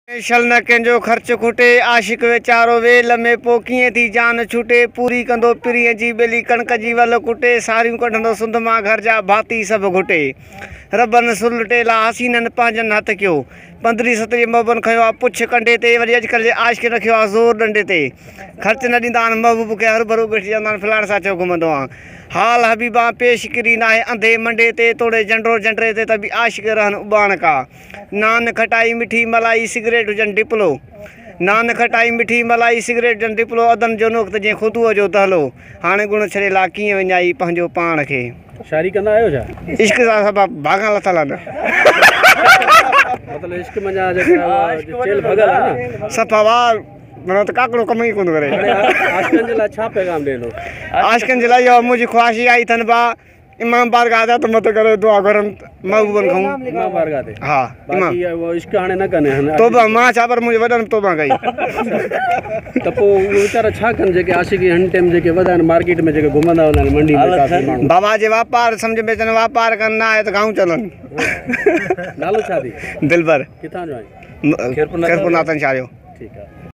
शल न कंहिंजो ख़र्च खुटे आशिक वेचारो वेल में पोइ कीअं थी जान छूटे पूरी कंदो पिरीअ जी ॿेली कणक जी वल कुटे सारियूं कढंदो सुंद मां घर जा भाती सभु घुटे रबनि सुल टेला हसीननि पंहिंजनि हथ कयो 15-17 महबूबनि खयो आहे पुछ कंडे ते वरी अॼुकल्ह जे आशिक रखियो आहे ज़ोर डंडे ते ख़र्च न ॾींदा आहिनि महबूब खे हरू भरू ॻठी चवंदा आहिनि फलाणे सां चयो घुमंदो आहे हाल हबीबा पेश किरी नाहे अंधे मंडे ते तोड़े जंडो जंडरे ते त बि आशिक रहनि उॿाण का नान खटाई मिठी मलाई सिगरेट हुजनि डिपलो नान खटाई मिठी मलाई सिगरेट हुजनि डिपलो अदन जो नोक़्त जीअं ख़ुदूअ जो दहलो हाणे गुण छॾेला कीअं विञाई पंहिंजो पाण खे शायरी कंदा आहियो छा? इश्क सां सभु भाॻा लथल आहिनि मतलब इश्क मजा चेल भगल है ना सफ़ा वार माना त काकड़ो कम ई कोन करे आशिकन जे लाइ छा पैगाम ॾिनो? आशिकन जे लाइ इहो मुंहिंजी ख़्वाहिश आई अथनि बा इमाम बारगाह जा त मत करे दुआ करनि महबूबनि खां इमाम बारगाह ते हा बाक़ी वो इश्क हाणे न कने तोबा मां छा पर मुंहिंजे वॾनि तोबा कई त पोइ उहे वीचारा छा कनि जेके आशिकी हिन टाइम जेके वॾा आहिनि मार्केट में जेके घुमंदा हूंदा आहिनि मंडी में काफ़ी माण्हू बाबा जे वापार सम्झ में अचनि वापार कनि न आहे त गांव चलनि नालो छा थी? दिलबर किथां जो आहे? खैरपुर नाथन शाह जो। ठीकु आहे।